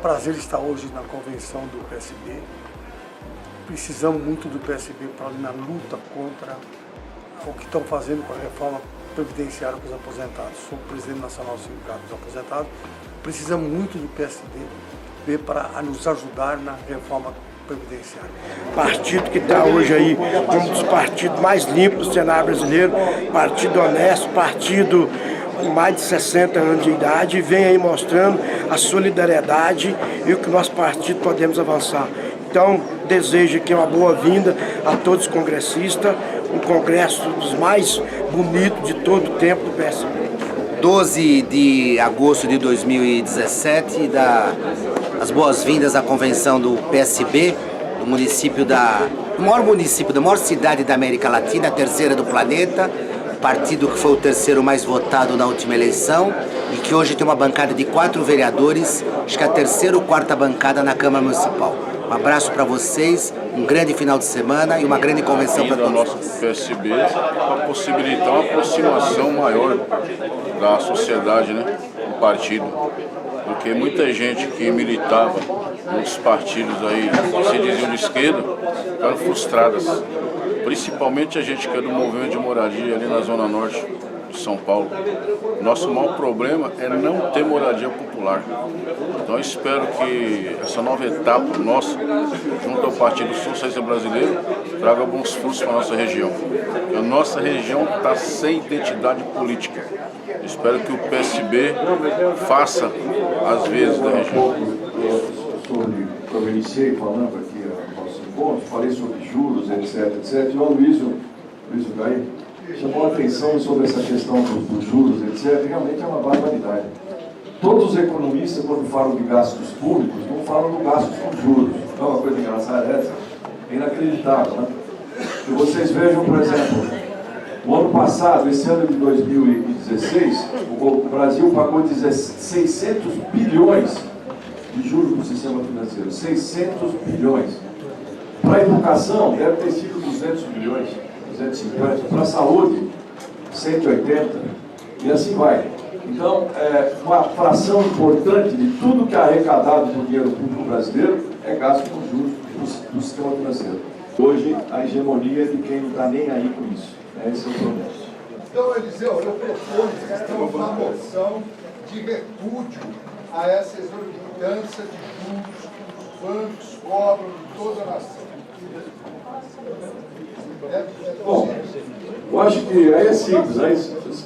prazer estar hoje na convenção do PSB. Precisamos muito do PSB na luta contra o que estão fazendo com a reforma previdenciária para os aposentados. Sou presidente nacional do Sindicato dos Aposentados. Precisamos muito do PSB para nos ajudar na reforma previdenciária. Partido que está hoje aí um dos partidos mais limpos do cenário brasileiro, partido honesto, partido com mais de 60 anos de idade, vem aí mostrando a solidariedade e o que nosso partido podemos avançar. Então, desejo aqui uma boa-vinda a todos os congressistas, um congresso dos mais bonitos de todo o tempo do PSB. 12 de agosto de 2017, as boas-vindas à convenção do PSB, do município do maior cidade da América Latina, a terceira do planeta, partido que foi o terceiro mais votado na última eleição e que hoje tem uma bancada de 4 vereadores, acho que é a terceira ou quarta bancada na Câmara Municipal. Um abraço para vocês, um grande final de semana e uma grande convenção para todos. Nosso PSB para possibilitar uma aproximação maior da sociedade, né, do partido, porque muita gente que militava nos partidos aí, que se diziam de esquerda, ficaram frustradas, principalmente a gente que é do movimento de moradia ali na Zona Norte de São Paulo. Nosso maior problema é não ter moradia popular. Então eu espero que essa nova etapa nossa, junto ao Partido Socialista Brasileiro, traga bons frutos para a nossa região. A nossa região está sem identidade política. Eu espero que o PSB faça as vezes da região. Eu iniciei falando aqui no nosso encontro, falei sobre juros, etc. E o Aloysio Gaí chamou a atenção sobre essa questão dos juros, etc. Realmente é uma barbaridade. Todos os economistas, quando falam de gastos públicos, não falam do gasto com juros. Então, uma coisa engraçada é essa, é inacreditável, né? E vocês vejam, por exemplo, o ano passado, esse ano de 2016, o Brasil pagou 600 bilhões de juros no sistema financeiro. 600 bilhões. Para a educação, deve ter sido 200 bilhões, 250. Para a saúde, 180. E assim vai. Então, uma fração importante de tudo que é arrecadado do dinheiro público brasileiro é gasto com juros do sistema financeiro. Hoje, a hegemonia é de quem não está nem aí com isso. Esse é o problema. Então, Eliseu, eu proponho uma moção de repúdio a essa exorbitância de juros que os bancos cobram de toda a nação. Bom, eu acho que aí é simples, aí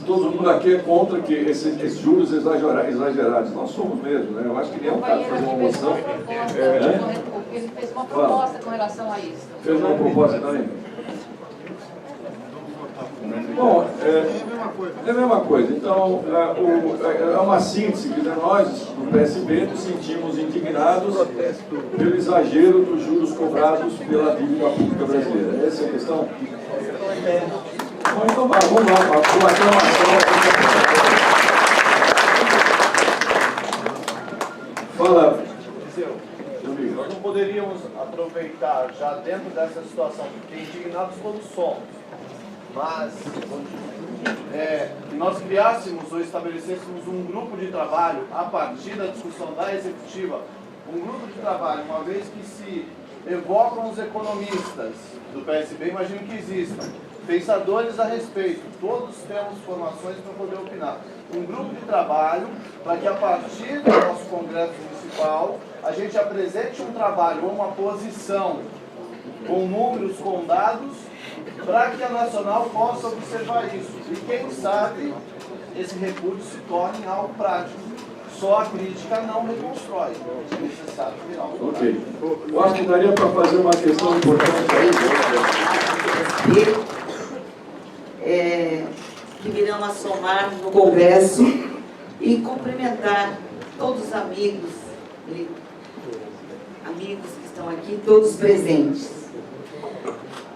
todo mundo aqui é contra que esses juros exagerados. Nós somos mesmo, né? Eu acho que nem é um caso fazer uma moção. Ele fez uma proposta com relação a isso. Fez uma proposta também? Bom, é a mesma coisa. Então, é uma síntese que nós, do PSB, nos sentimos indignados pelo exagero dos juros cobrados pela dívida pública brasileira. Essa é a questão? Bom, então vamos lá, uma aclamação. Fala. Nós não poderíamos aproveitar, já dentro dessa situação, porque indignados todos somos, mas nós criássemos ou estabelecêssemos um grupo de trabalho a partir da discussão da executiva, um grupo de trabalho, uma vez que se evocam os economistas do PSB, imagino que existam pensadores a respeito, todos temos formações para poder opinar. Um grupo de trabalho para que a partir do nosso Congresso Municipal a gente apresente um trabalho ou uma posição com números, com dados, para que a Nacional possa observar isso. E quem sabe esse repúdio se torne algo prático. Só a crítica não reconstrói. É necessário virar um. Ok. Eu acho que daria para fazer uma questão importante aí. Que virão a somar no Congresso e cumprimentar todos os amigos que estão aqui, todos presentes.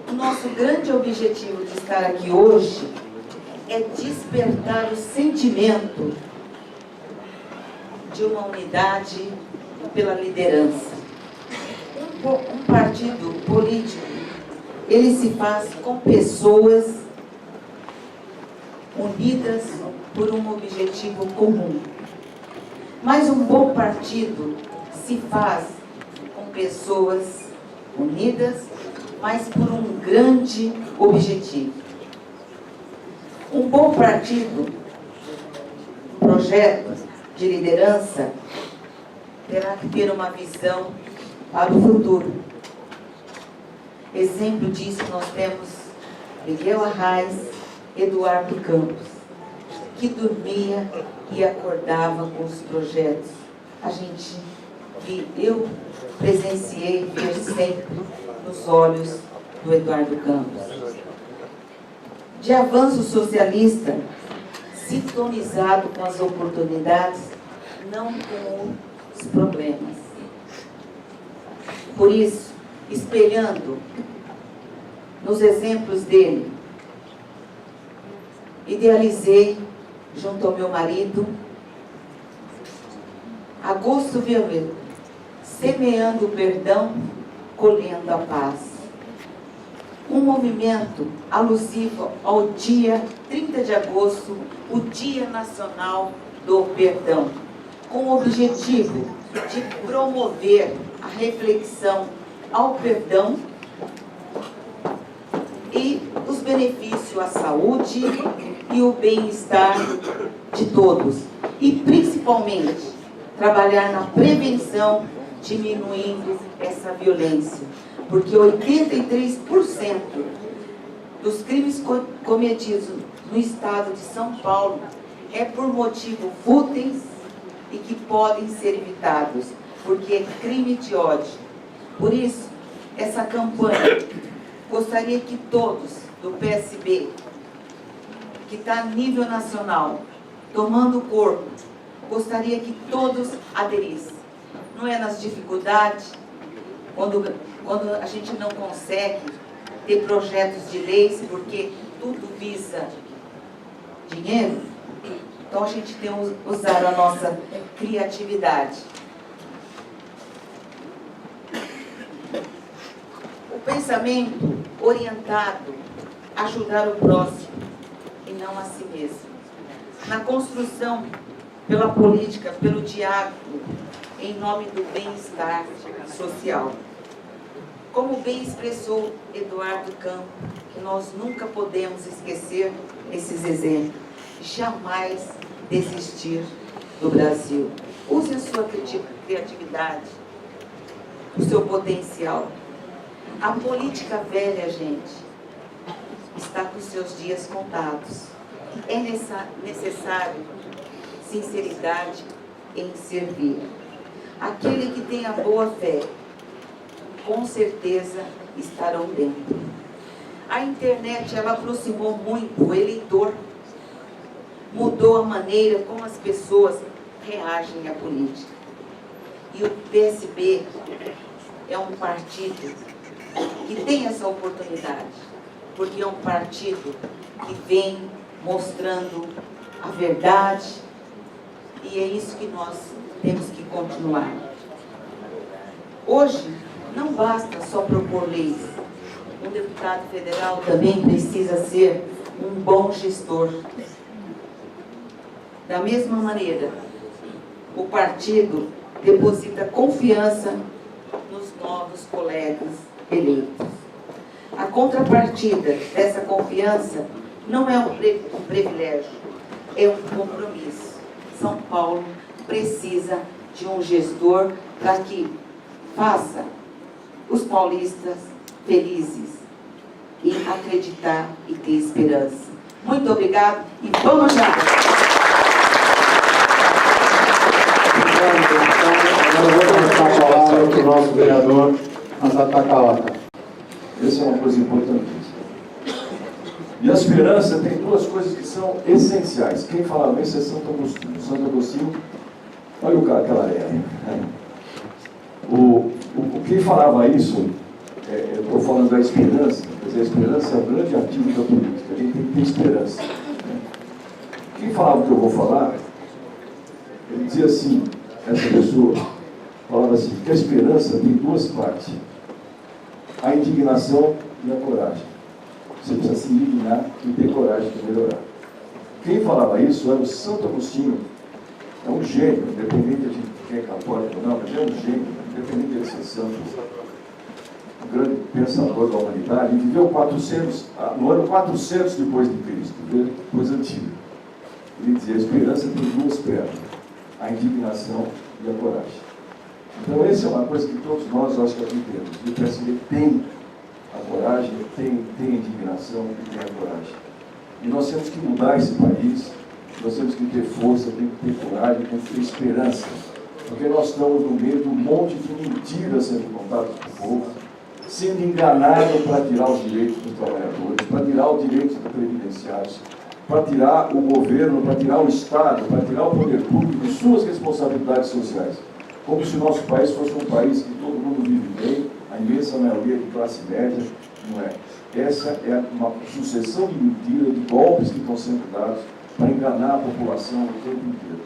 O nosso grande objetivo de estar aqui hoje é despertar o sentimento de uma unidade pela liderança. Um partido político, ele se faz com pessoas unidas por um objetivo comum. Mas um bom partido se faz com pessoas unidas, mas por um grande objetivo. Um bom partido, um projeto de liderança, terá que ter uma visão para o futuro. Exemplo disso nós temos Miguel Arraes, Eduardo Campos, que dormia e acordava com os projetos. Eu presenciei ver sempre nos olhos do Eduardo Campos. De avanço socialista, sintonizado com as oportunidades, não com os problemas. Por isso, espelhando nos exemplos dele, idealizei, junto ao meu marido, Agosto Violeta, semeando o perdão, colhendo a paz. Um movimento alusivo ao dia 30 de agosto, o Dia Nacional do Perdão, com o objetivo de promover a reflexão ao perdão e os benefícios à saúde e o bem-estar de todos. E, principalmente, trabalhar na prevenção, diminuindo essa violência. Porque 83% dos crimes cometidos no estado de São Paulo é por motivos fúteis e que podem ser evitados, porque é crime de ódio. Por isso, essa campanha, gostaria que todos do PSB, que está a nível nacional, tomando corpo, gostaria que todos aderissem. Não é nas dificuldades, quando a gente não consegue ter projetos de leis, porque tudo visa dinheiro, então a gente tem que usar a nossa criatividade. O pensamento orientado a ajudar o próximo e não a si mesmo. Na construção, pela política, pelo diálogo, em nome do bem-estar social. Como bem expressou Eduardo Campos, que nós nunca podemos esquecer esses exemplos. Jamais desistir do Brasil. Use a sua criatividade, o seu potencial. A política velha, gente, está com seus dias contados. É necessário sinceridade em servir. Aquele que tem a boa fé, com certeza estarão dentro. A internet, ela aproximou muito o eleitor, mudou a maneira como as pessoas reagem à política. E o PSB é um partido que tem essa oportunidade, porque é um partido que vem mostrando a verdade, e é isso que nós temos que continuar. Hoje, não basta só propor leis. Um deputado federal também precisa ser um bom gestor. Da mesma maneira, o partido deposita confiança nos novos colegas eleitos. A contrapartida dessa confiança não é um privilégio, é um compromisso. São Paulo precisa de um gestor para que faça os paulistas felizes e acreditar e ter esperança. Muito obrigado e vamos já! Agora eu vou passar a palavra para o nosso vereador, Azata Kawata. Essa é uma coisa importantíssima. E a esperança tem duas coisas que são essenciais. Quem falava isso é Santo Agostinho. Santo Agostinho, olha o cara que ela é. Quem falava isso, eu estou falando da esperança, quer dizer, a esperança é o grande ativo da política, a gente tem que ter esperança. Quem falava o que eu vou falar, ele dizia assim, essa pessoa falava assim, que a esperança tem duas partes, a indignação e a coragem. Você precisa se indignar e ter coragem de melhorar. Quem falava isso era o Santo Agostinho, é um gênio, independente de quem é católico ou não, mas é um gênio, independente de ser santo, um grande pensador da humanidade, ele viveu no ano 400 depois de Cristo, coisa antiga. Ele dizia, a esperança tem duas pernas, a indignação e a coragem. Então, essa é uma coisa que todos nós, acho que aqui temos. E o PSB tem a coragem, tem a indignação e tem a coragem. E nós temos que mudar esse país, nós temos que ter força, temos que ter coragem, temos que ter esperança. Porque nós estamos no meio de um monte de mentiras sendo contadas para o povo, sendo enganado para tirar os direitos dos trabalhadores, para tirar os direitos dos previdenciários, para tirar o governo, para tirar o Estado, para tirar o poder público de suas responsabilidades sociais. Como se o nosso país fosse um país que todo mundo vive bem, a imensa maioria de classe média, não é. Essa é uma sucessão de mentiras, de golpes que estão sendo dados para enganar a população o tempo inteiro.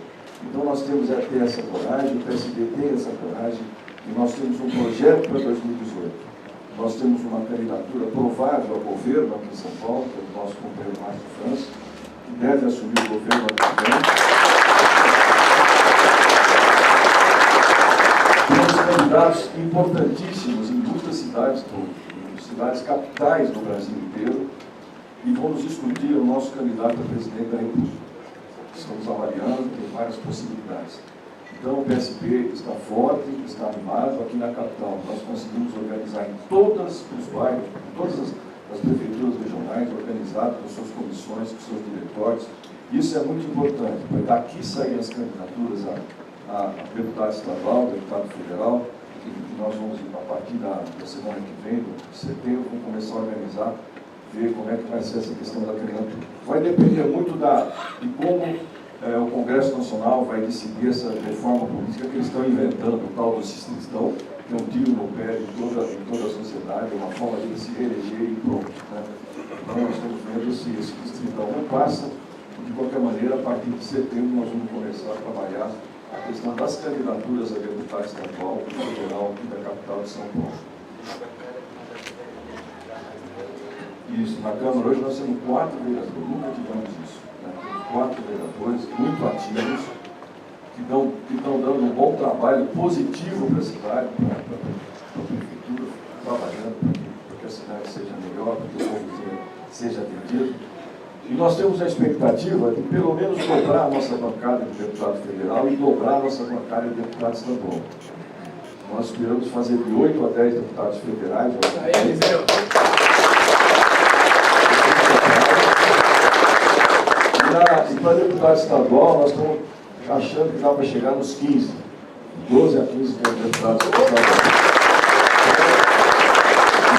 Então nós temos que ter essa coragem, o PSD tem essa coragem, e nós temos um projeto para 2018. Nós temos uma candidatura provável ao governo aqui em São Paulo, que é o nosso companheiro Márcio França, que deve assumir o governo ano que vem. Temos candidatos importantíssimos em muitas cidades, cidades capitais do Brasil inteiro, e vamos discutir o nosso candidato a presidente da República. Estamos avaliando, tem várias possibilidades. Então, o PSB está forte, está animado aqui na capital. Nós conseguimos organizar em todos os bairros, em todas as prefeituras regionais, organizadas com suas comissões, com seus diretórios. Isso é muito importante, porque daqui saem as candidaturas a deputado estadual, deputado federal, que nós vamos, a partir da semana que vem, de setembro, vamos começar a organizar, ver como é que vai ser essa questão da candidatura. Vai depender muito de como o Congresso Nacional vai decidir essa reforma política que eles estão inventando, o tal do Sististão, que é um tiro no pé de toda a sociedade, uma forma de se reeleger e pronto. Né? Então nós estamos vendo se esse Distritão não passa, de qualquer maneira, a partir de setembro nós vamos começar a trabalhar a questão das candidaturas a deputado estadual e federal aqui da capital de São Paulo. Isso, na Câmara hoje nós temos 4 vereadores, nunca tivemos isso. Né? 4 vereadores muito ativos, que estão dando um bom trabalho positivo para a cidade, para a prefeitura, trabalhando para que a cidade seja melhor, para que o povo seja atendido. E nós temos a expectativa de pelo menos dobrar a nossa bancada de deputado federal e dobrar a nossa bancada de deputado estadual. Nós esperamos fazer de 8 a 10 deputados federais. E para deputado estadual, nós estamos achando que dá para chegar nos 15, 12 a 15 deputados estaduais.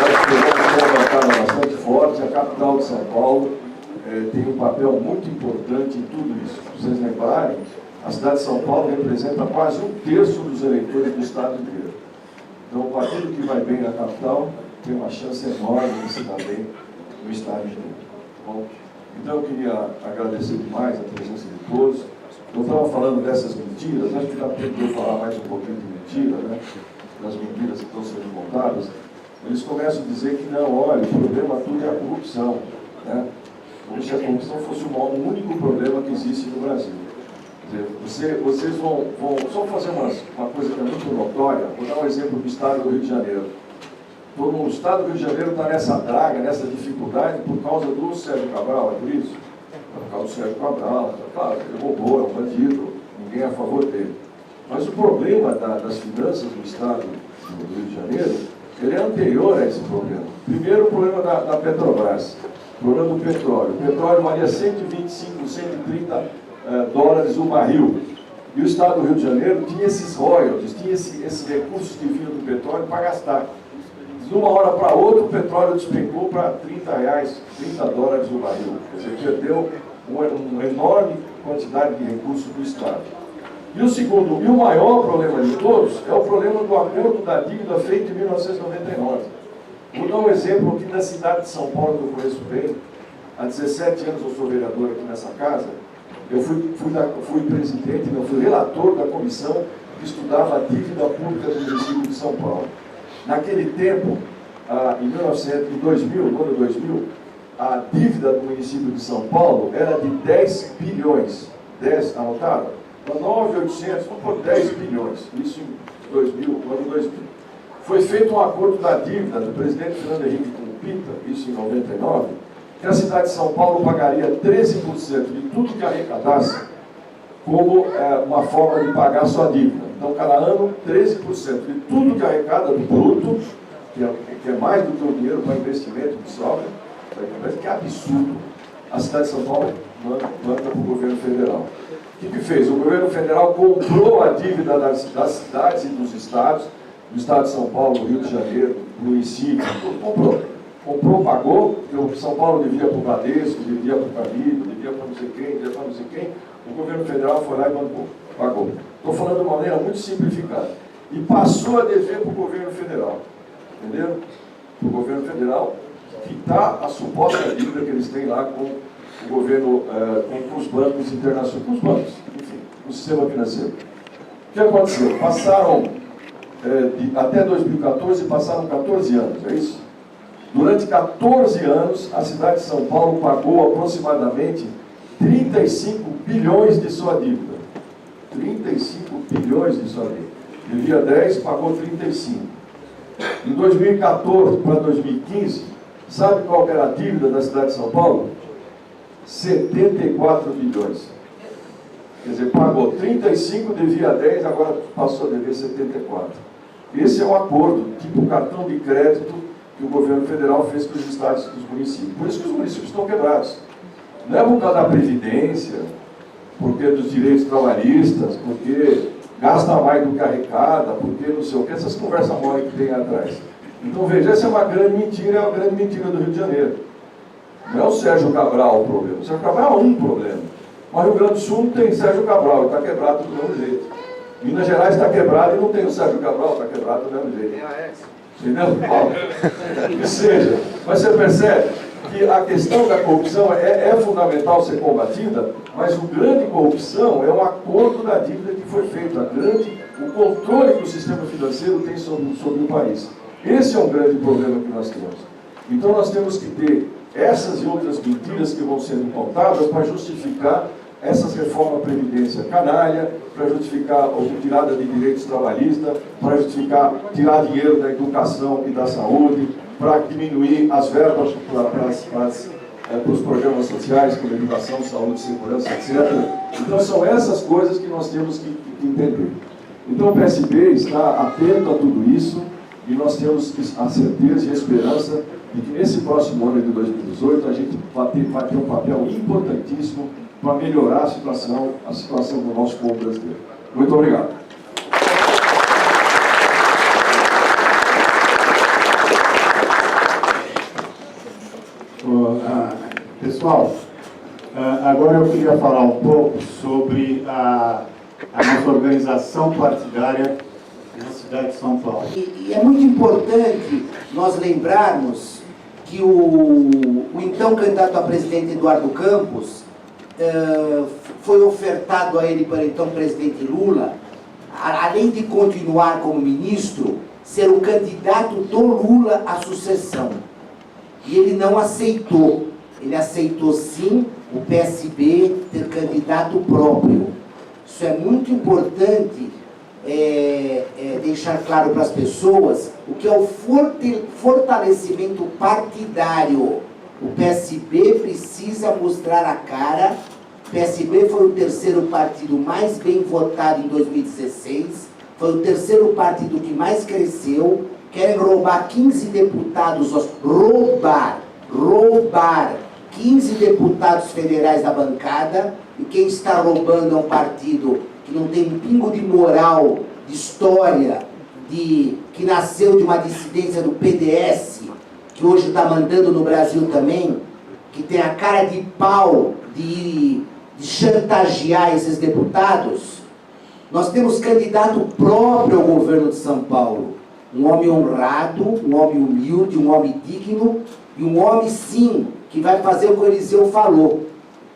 Nós esperamos uma bancada bastante forte, a capital de São Paulo tem um papel muito importante em tudo isso. Se vocês lembrarem, a cidade de São Paulo representa quase 1/3 dos eleitores do estado inteiro. Então, o partido que vai bem na capital tem uma chance enorme de se dar bem no estado inteiro. Bom, então, eu queria agradecer demais a presença de todos. Eu estava falando dessas mentiras, acho que dá tempo de eu falar mais um pouquinho de mentira, né? Das mentiras que estão sendo contadas. Eles começam a dizer que não, olha, o problema tudo é a corrupção, né? Como se a corrupção fosse o único problema que existe no Brasil. Quer dizer, vocês vão só fazer uma coisa que é muito notória. Vou dar um exemplo do estado do Rio de Janeiro. O estado do Rio de Janeiro está nessa draga, nessa dificuldade por causa do Sérgio Cabral, é por isso? É por causa do Sérgio Cabral, claro, ele roubou, é um bandido, ninguém é a favor dele. Mas o problema das finanças do estado do Rio de Janeiro, ele é anterior a esse problema. Primeiro, o problema da Petrobras. O problema do petróleo. O petróleo valia 125, 130 dólares o barril. E o estado do Rio de Janeiro tinha esses royalties, tinha esses recursos que vinham do petróleo para gastar. De uma hora para outra, o petróleo despencou para 30 reais, 30 dólares o barril. Quer dizer, perdeu uma enorme quantidade de recursos do estado. E o segundo, e o maior problema de todos, é o problema do acordo da dívida feito em 1999. Vou dar um exemplo aqui da cidade de São Paulo, que eu conheço bem. Há 17 anos eu sou vereador aqui nessa casa. Eu fui presidente, eu fui relator da comissão que estudava a dívida pública do município de São Paulo. Naquele tempo, em 2000, no ano 2000, a dívida do município de São Paulo era de 10 bilhões. 10, anotaram? para 9.800, vamos por 10 bilhões, isso em 2000, no ano 2000. Foi feito um acordo da dívida do presidente Fernando Henrique com o Pita, isso em 99, que a cidade de São Paulo pagaria 13% de tudo que arrecadasse como uma forma de pagar a sua dívida. Então, cada ano, 13% de tudo que arrecada do bruto, que é mais do que o dinheiro para investimento que sobra, que é absurdo. A cidade de São Paulo manda para o governo federal. O que fez? O governo federal comprou a dívida das cidades e dos estados, do estado de São Paulo, do Rio de Janeiro, do município, comprou. Comprou, pagou, porque o São Paulo devia para o Bradesco, devia para o Caribe, devia para não sei quem, devia para não sei quem. O governo federal foi lá e pagou. Estou falando de uma maneira muito simplificada. E passou a dever para o governo federal. Entenderam? Para o governo federal quitar a suposta dívida que eles têm lá com o governo, com os bancos internacionais, com os bancos, enfim, com o sistema financeiro. O que aconteceu? Passaram, até 2014, passaram 14 anos, é isso? Durante 14 anos, a cidade de São Paulo pagou aproximadamente 35 bilhões de sua dívida. 35 bilhões de sua dívida. Devia 10, pagou 35. Em 2014 para 2015, sabe qual era a dívida da cidade de São Paulo? 74 bilhões. Quer dizer, pagou 35, devia 10, agora passou a dever 74. Esse é um acordo, tipo cartão de crédito que o governo federal fez com os estados e os municípios. Por isso que os municípios estão quebrados. Não é por causa da Previdência, porque dos direitos trabalhistas, porque gasta mais do que arrecada, porque não sei o que, essas conversas mole que tem atrás. Então, veja, essa é uma grande mentira do Rio de Janeiro. Não é o Sérgio Cabral o problema. O Sérgio Cabral é um problema. Mas o Rio Grande do Sul não tem Sérgio Cabral, está quebrado do mesmo jeito. Minas Gerais está quebrado e não tem o Sérgio Cabral, está quebrado do mesmo jeito. Entendeu? Que seja. Mas você percebe que a questão da corrupção é fundamental ser combatida, mas o grande corrupção é um acordo da dívida que foi feito, o controle que o sistema financeiro tem sobre o país. Esse é um grande problema que nós temos. Então nós temos que ter essas e outras mentiras que vão sendo contadas para justificar essas reformas da Previdência canalha, para justificar a retirada de direitos trabalhistas, para justificar tirar dinheiro da educação e da saúde, para diminuir as verbas para os programas sociais, como educação, saúde, segurança, etc. Então são essas coisas que nós temos que entender. Então o PSB está atento a tudo isso e nós temos a certeza e a esperança de que nesse próximo ano de 2018 a gente vai ter um papel importantíssimo para melhorar a situação do nosso povo brasileiro. Muito obrigado. Pessoal, agora eu queria falar um pouco sobre a nossa organização partidária na cidade de São Paulo. E é muito importante nós lembrarmos que o então candidato a presidente Eduardo Campos foi ofertado a ele pelo então presidente Lula, além de continuar como ministro, ser o candidato do Lula à sucessão. E ele não aceitou. Ele aceitou sim o PSB ter candidato próprio. Isso é muito importante deixar claro para as pessoas o que é o fortalecimento partidário. O PSB precisa mostrar a cara. O PSB foi o terceiro partido mais bem votado em 2016, foi o terceiro partido que mais cresceu. Querem roubar 15 deputados, roubar 15 deputados federais da bancada, e quem está roubando é um partido que não tem um pingo de moral, de história, que nasceu de uma dissidência do PDS, que hoje está mandando no Brasil também, que tem a cara de pau de chantagear esses deputados. Nós temos candidato próprio ao governo de São Paulo. Um homem honrado, um homem humilde, um homem digno, e um homem, sim, que vai fazer o que o Eliseu falou.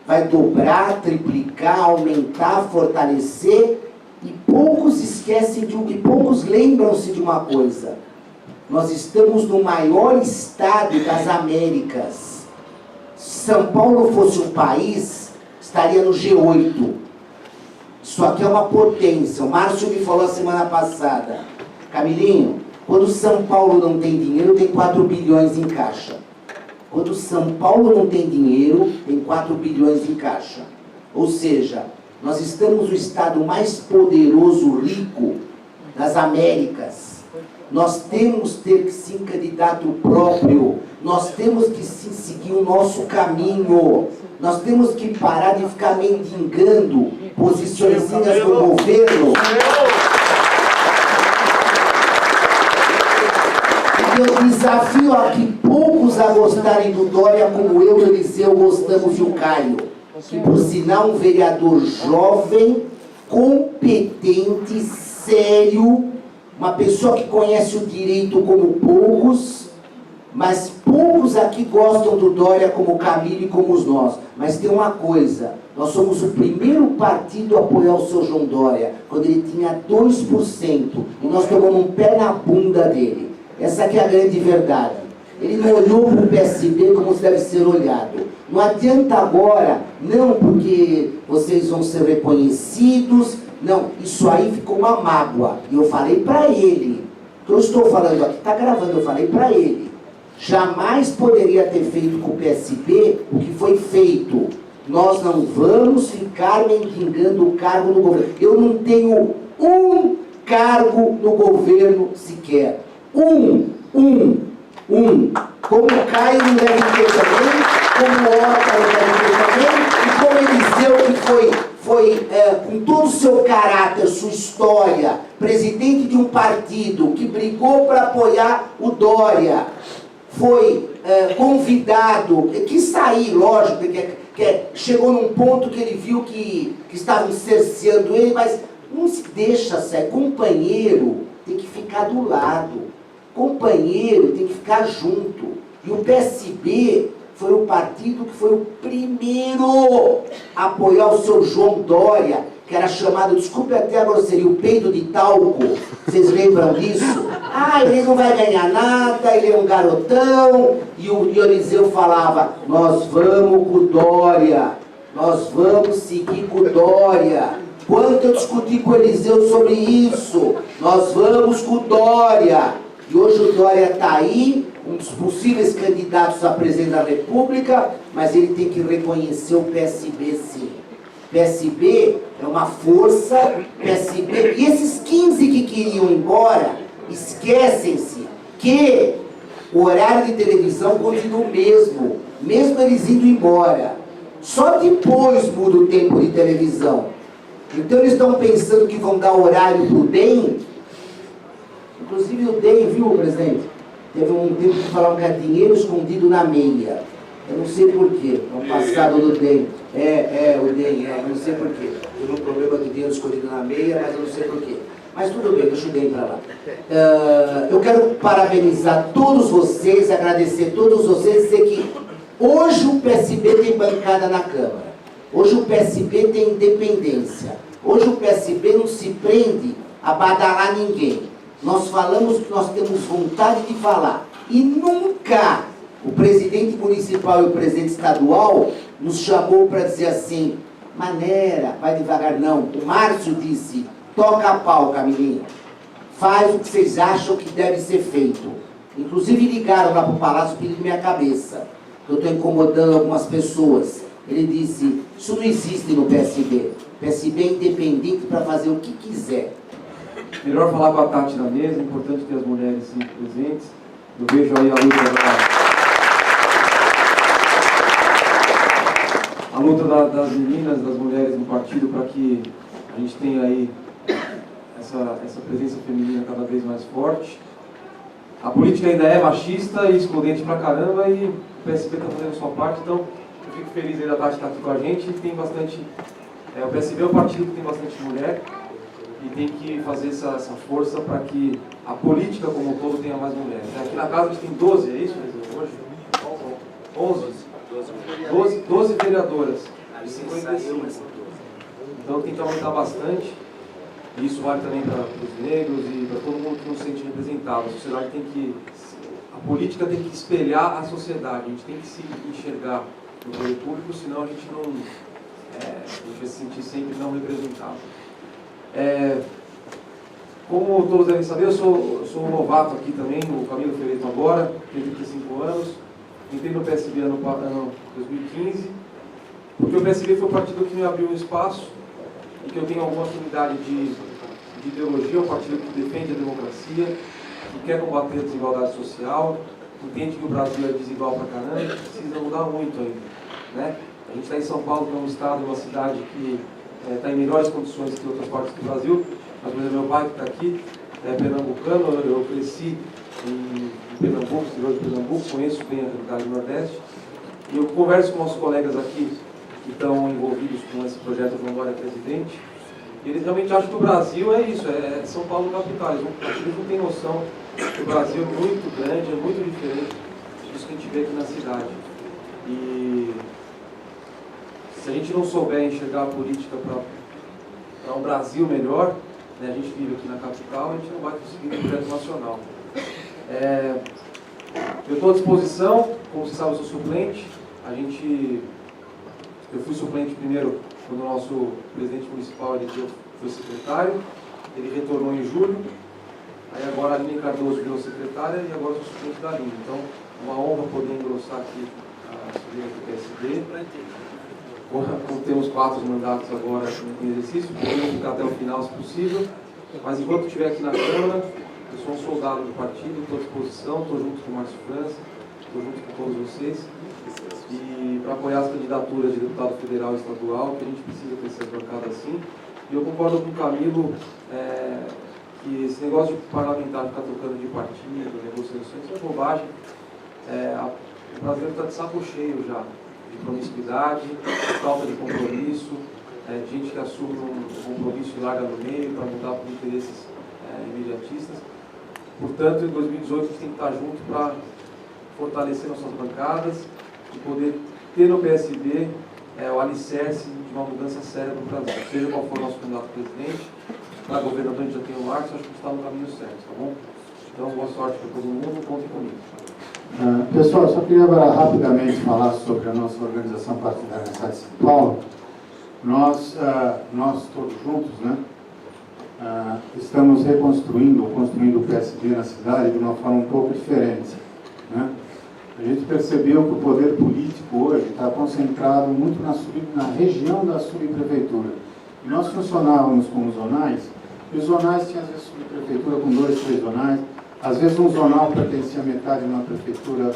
Vai dobrar, triplicar, aumentar, fortalecer, e poucos esquecem e poucos lembram-se de uma coisa. Nós estamos no maior estado das Américas. Se São Paulo fosse um país, estaria no G8. Isso aqui é uma potência. O Márcio me falou a semana passada, Camilinho, quando São Paulo não tem dinheiro, tem 4 bilhões em caixa. Quando São Paulo não tem dinheiro, tem 4 bilhões em caixa. Ou seja, nós estamos no estado mais poderoso, rico das Américas. Nós temos que ter sim candidato próprio. Nós temos que sim seguir o nosso caminho. Nós temos que parar de ficar mendigando posiçõezinhas no governo. E eu desafio aqui poucos a gostarem do Dória como eu e o Eliseu gostamos e o Caio. Que, por sinal, um vereador jovem, competente, sério, uma pessoa que conhece o direito como poucos, mas poucos aqui gostam do Dória como Camilo e como nós. Mas tem uma coisa, nós somos o primeiro partido a apoiar o seu João Dória, quando ele tinha 2%, e nós tomamos um pé na bunda dele. Essa aqui é a grande verdade. Ele não olhou para o PSB como deve ser olhado. Não adianta agora, não porque vocês vão ser reconhecidos, não, isso aí ficou uma mágoa. E eu falei para ele, o que eu estou falando aqui, está gravando, eu falei para ele, jamais poderia ter feito com o PSB o que foi feito. Nós não vamos ficar mendigando o cargo no governo. Eu não tenho um cargo no governo sequer. Como o Caio não deve ter também, como o Horta não deve ter também, e como Eliseu, que foi com todo o seu caráter, sua história, presidente de um partido que brigou para apoiar o Dória, foi convidado, quis sair, lógico, chegou num ponto que ele viu que estavam cerceando ele, mas não se deixa sair. Companheiro tem que ficar do lado. Companheiro tem que ficar junto. E o PSB foi o partido que foi o primeiro a apoiar o seu João Dória, que era chamado, desculpe até a grosseria, o peido de talco. Vocês lembram disso? Ah, ele não vai ganhar nada, ele é um garotão. E o Eliseu falava, nós vamos com o Dória, nós vamos seguir com o Dória. Quanto eu discuti com o Eliseu sobre isso, nós vamos com o Dória. E hoje o Dória está aí, um dos possíveis candidatos a presidente da República, mas ele tem que reconhecer o PSB sim. PSB é uma força, PSB, e esses 15 que queriam ir embora, esquecem-se que o horário de televisão continua o mesmo eles indo embora. Só depois muda o tempo de televisão. Então eles estão pensando que vão dar horário para o DEM. Inclusive o DEM, viu, presidente? Teve um tempo que falavam que era dinheiro escondido na meia. Eu não sei porquê. É o passado do DEM. O DEM, não sei porquê. Teve um problema de dinheiro escondido na meia, mas eu não sei porquê. Mas tudo bem, deixa o DEM para lá. Eu quero parabenizar todos vocês, agradecer todos vocês, dizer que hoje o PSB tem bancada na Câmara. Hoje o PSB tem independência. Hoje o PSB não se prende a badalar ninguém. Nós falamos que nós temos vontade de falar. E nunca o presidente municipal e o presidente estadual nos chamou para dizer assim, maneira, vai devagar, não. O Márcio disse, toca a pau, Camilinho. Faz o que vocês acham que deve ser feito. Inclusive ligaram lá para o Palácio pedindo minha cabeça. Eu estou incomodando algumas pessoas. Ele disse, isso não existe no PSB. O PSB é independente para fazer o que quiser. Melhor falar com a Tati na mesa, é importante ter as mulheres sim, presentes. Eu vejo aí a luta das meninas, das mulheres no partido, para que a gente tenha aí essa presença feminina cada vez mais forte. A política ainda é machista e excludente pra caramba e o PSB está fazendo a sua parte, então eu fico feliz aí da Tati estar aqui com a gente. Tem bastante, o PSB é um partido que tem bastante mulher e tem que fazer essa força para que a política como um todo tenha mais mulheres. Aqui na casa a gente tem 12, é isso? Hoje? 12 vereadoras de 55. Então tem que aumentar bastante. E isso vale também para os negros e para todo mundo que não se sente representado. A sociedade a política tem que espelhar a sociedade. A gente tem que se enxergar no poder público, senão a gente a gente vai se sentir sempre não representado. Como todos devem saber, eu sou um novato aqui também, o Camilo Ferreira agora, tenho 35 anos, entrei no PSB ano 2015, porque o PSB foi o partido que me abriu um espaço e que eu tenho alguma afinidade de ideologia, um partido que defende a democracia, que quer combater a desigualdade social, entende que o Brasil é desigual pra caramba e precisa mudar muito ainda, né? A gente está em São Paulo, que é um estado, uma cidade que está em melhores condições que outras partes do Brasil, mas, por exemplo, meu pai que está aqui é pernambucano, eu cresci em Pernambuco, interior de Pernambuco, conheço bem a realidade do Nordeste, e eu converso com os colegas aqui que estão envolvidos com esse projeto João Dória Presidente, e eles realmente acham que o Brasil é isso, é São Paulo capital. Eles não têm noção que o Brasil é muito grande, é muito diferente disso que a gente vê aqui na cidade. E se a gente não souber enxergar a política para um Brasil melhor, né, a gente vive aqui na capital, a gente não vai conseguir um projeto nacional. Eu estou à disposição, como você sabe, eu sou suplente. Eu fui suplente primeiro quando o nosso presidente municipal foi secretário, ele retornou em julho, aí agora a Aline Cardoso virou secretária e agora eu sou suplente da Aline. Então, é uma honra poder engrossar aqui a subida do PSD. Como temos 4 mandatos agora em exercício, podemos ficar até o final se possível, mas enquanto estiver aqui na Câmara, eu sou um soldado do partido, estou à disposição, estou junto com o Márcio França, estou junto com todos vocês, e para apoiar as candidaturas de deputado federal e estadual, que a gente precisa ter essa bancada assim. E eu concordo com o Camilo que esse negócio de parlamentar ficar trocando de partido, negociações, é bobagem. O brasileiro está de saco cheio já, de promiscuidade, falta de compromisso, gente que assume um compromisso e larga no meio para mudar por interesses imediatistas. Portanto, em 2018 a gente tem que estar junto para fortalecer nossas bancadas e poder ter no PSB o alicerce de uma mudança séria no Brasil. Seja qual for o nosso candidato a presidente, para governador a gente já tem o Marcos, acho que está no caminho certo, tá bom? Então, boa sorte para todo mundo, contem comigo. Pessoal, só queria agora rapidamente falar sobre a nossa organização partidária na cidade de São Paulo. Nós todos juntos, né, estamos reconstruindo ou construindo o PSB na cidade de uma forma um pouco diferente, né? A gente percebeu que o poder político hoje está concentrado muito na região da subprefeitura. E nós funcionávamos como zonais, e os zonais tinham às vezes subprefeitura com 2, 3 zonais, às vezes um zonal pertencia a metade de uma prefeitura,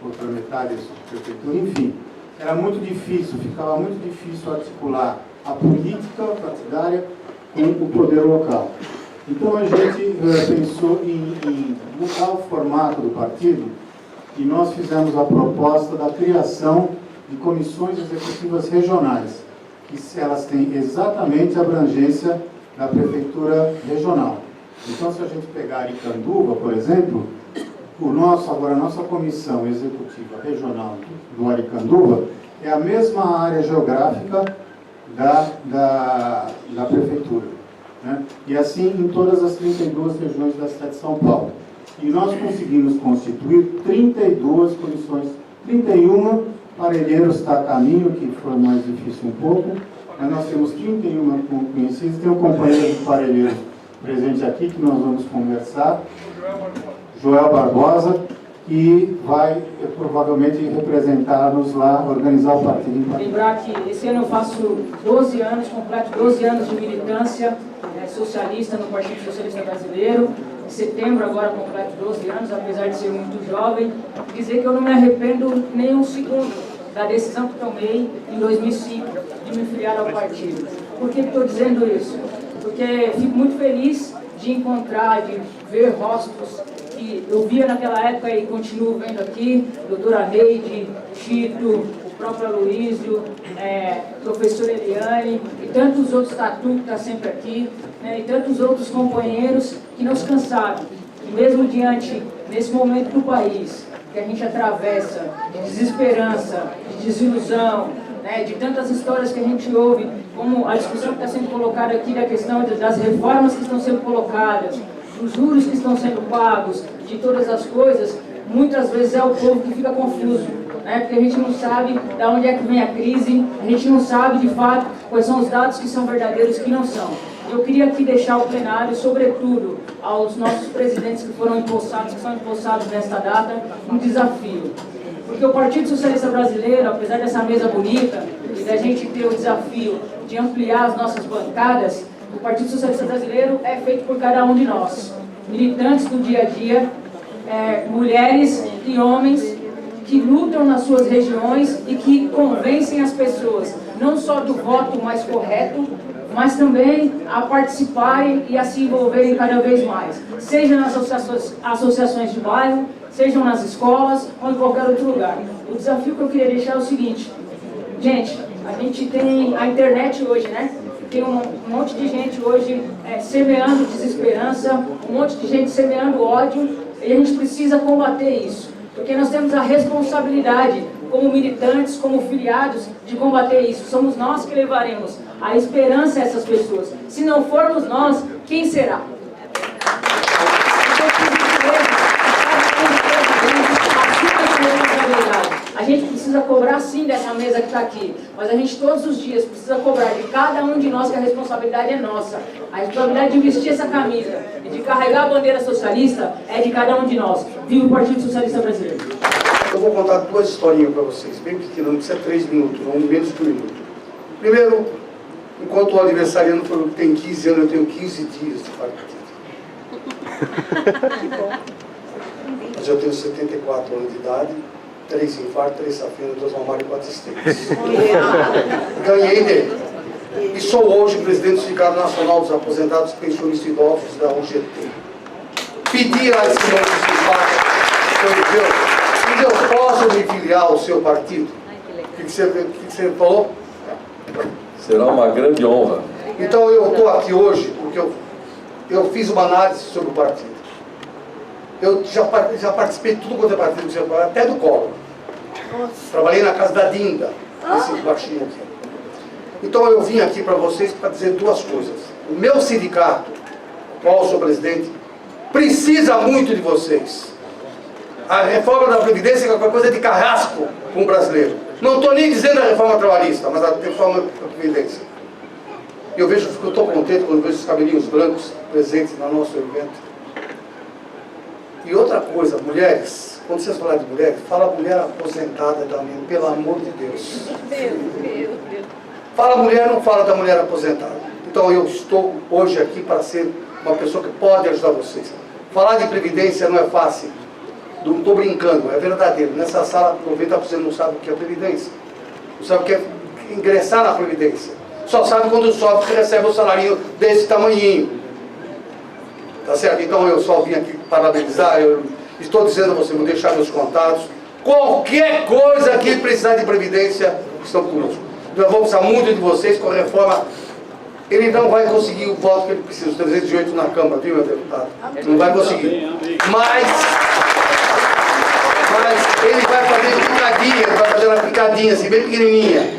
outra metade de subprefeitura, enfim. Era muito difícil, ficava muito difícil articular a política partidária com o poder local. Então a gente pensou em mudar o formato do partido e nós fizemos a proposta da criação de comissões executivas regionais, que elas têm exatamente a abrangência da prefeitura regional. Então, se a gente pegar Aricanduva, por exemplo, agora a nossa comissão executiva regional do Aricanduva é a mesma área geográfica da prefeitura, né? E assim em todas as 32 regiões da cidade de São Paulo. E nós conseguimos constituir 32 comissões, 31 Parelheiros está a caminho, que foi mais difícil um pouco, mas nós temos 31 conhecidos, tem um companheiro de Parelheiros presente aqui, que nós vamos conversar, Joel Barbosa, que vai provavelmente representar-nos lá, organizar o partido. Lembrar que esse ano eu faço 12 anos, completo 12 anos de militância socialista no Partido Socialista Brasileiro. Em setembro agora completo 12 anos, apesar de ser muito jovem. Dizer que eu não me arrependo nem um segundo da decisão que tomei em 2005 de me filiar ao partido. Por que estou dizendo isso? Porque fico muito feliz de encontrar, de ver rostos que eu via naquela época e continuo vendo aqui, doutora Neide, Tito, o próprio Aloysio, professora Eliane e tantos outros, Tatu que está sempre aqui, né, e tantos outros companheiros que não se cansaram. E mesmo diante, nesse momento do país, que a gente atravessa de desesperança, de desilusão, né, de tantas histórias que a gente ouve, como a discussão que está sendo colocada aqui da questão das reformas que estão sendo colocadas, dos juros que estão sendo pagos, de todas as coisas, muitas vezes é o povo que fica confuso. né? Porque a gente não sabe de onde é que vem a crise, a gente não sabe de fato quais são os dados que são verdadeiros e que não são. Eu queria aqui deixar ao plenário, sobretudo aos nossos presidentes que foram empossados, que são empossados nesta data, um desafio. Porque o Partido Socialista Brasileiro, apesar dessa mesa bonita e da gente ter o desafio de ampliar as nossas bancadas, o Partido Socialista Brasileiro é feito por cada um de nós, militantes do dia a dia, mulheres e homens que lutam nas suas regiões e que convencem as pessoas, não só do voto mais correto, mas também a participarem e a se envolverem cada vez mais, seja nas associações de bairro, sejam nas escolas ou em qualquer outro lugar. O desafio que eu queria deixar é o seguinte: gente, a gente tem a internet hoje, né? Tem um monte de gente hoje semeando desesperança, um monte de gente semeando ódio, e a gente precisa combater isso, porque nós temos a responsabilidade, como militantes, como filiados, de combater isso. Somos nós que levaremos a esperança a essas pessoas. Se não formos nós, quem será? A gente precisa cobrar sim dessa mesa que está aqui, mas a gente todos os dias precisa cobrar de cada um de nós que a responsabilidade é nossa. A responsabilidade de vestir essa camisa e de carregar a bandeira socialista é de cada um de nós. Viva o Partido Socialista Brasileiro! Eu vou contar duas historinhas para vocês, bem pequenas, não precisa 3 minutos, ou menos de 1 minuto. Primeiro, enquanto o aniversariano falou que tem 15 anos, eu tenho 15 dias de partido. Mas eu tenho 74 anos de idade, 3 infartos, 3 safinas, 2 mamários e 4 esteiras. Ganhei dele. E sou hoje presidente do Sindicato Nacional dos Aposentados Pensionistas Idosos da UGT. Pedi a esse nome do sindicato, eu posso me filiar ao seu partido? O que você falou? Será uma grande honra. Então eu estou aqui hoje porque eu fiz uma análise sobre o partido. Eu já participei de tudo quanto é partido, até do Collor. Trabalhei na casa da Dinda, esse baixinho aqui. Então eu vim aqui para vocês para dizer duas coisas. O meu sindicato, qual eu sou presidente, precisa muito de vocês. A reforma da Previdência é qualquer coisa de carrasco com o brasileiro. Não estou nem dizendo a reforma trabalhista, mas a reforma da Previdência. Eu estou contente quando vejo os cabelinhos brancos presentes no nosso evento. E outra coisa, mulheres, quando vocês falarem de mulheres, fala mulher aposentada também, pelo amor de Deus. Fala mulher, não fala da mulher aposentada. Então eu estou hoje aqui para ser uma pessoa que pode ajudar vocês. Falar de Previdência não é fácil. Não estou brincando, é verdadeiro. Nessa sala, 90% não sabe o que é Previdência. Não sabe o que é ingressar na Previdência. Só sabe quando sofre que recebe o salário desse tamanhinho. Tá certo? Então eu só vim aqui parabenizar. Eu estou dizendo a você, vou deixar meus contatos. Qualquer coisa que precisar de Previdência, estão conosco. Nós vamos precisar muito de vocês com a reforma. Ele não vai conseguir o voto que ele precisa, os 308 na Câmara, viu, meu deputado? Não vai conseguir. Mas ele vai fazer uma picadinha assim, bem pequenininha.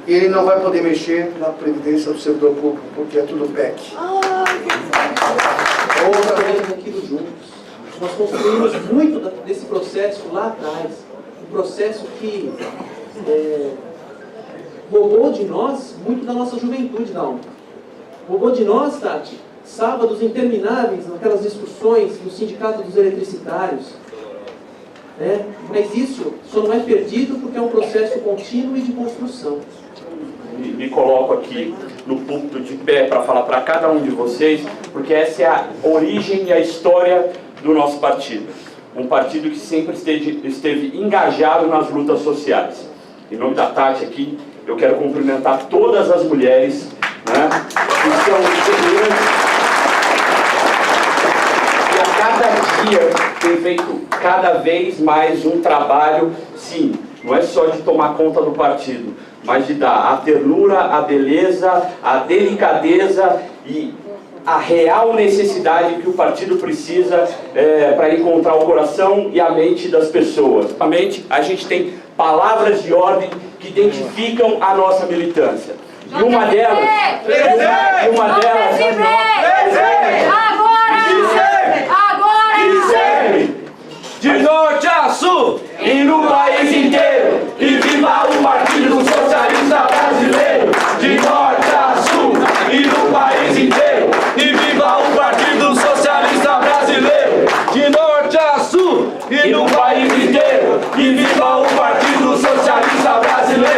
E ele não vai poder mexer na Previdência do servidor público, porque é tudo PEC. Outra vez aqui do Juntos. Nós construímos muito desse processo lá atrás. Um processo que roubou de nós muito da nossa juventude, não. Roubou de nós, Tati, sábados intermináveis, naquelas discussões no Sindicato dos Eletricitários. Mas isso só não é perdido porque é um processo contínuo e de construção. Me coloco aqui no púlpito de pé para falar para cada um de vocês, porque essa é a origem e a história do nosso partido. Um partido que sempre esteve engajado nas lutas sociais. Em nome da Tati aqui, eu quero cumprimentar todas as mulheres, né, que são integrantes e a cada dia tem feito cada vez mais um trabalho, sim, não é só de tomar conta do partido, mas de dar a ternura, a beleza, a delicadeza e a real necessidade que o partido precisa para encontrar o coração e a mente das pessoas. A gente tem palavras de ordem que identificam a nossa militância. E uma delas... Agora! De norte a a sul e no país inteiro. E viva o Partido Socialista Brasileiro, de norte a sul e no país inteiro. E viva o Partido Socialista Brasileiro, de norte a sul e no país inteiro. E viva o Partido Socialista Brasileiro.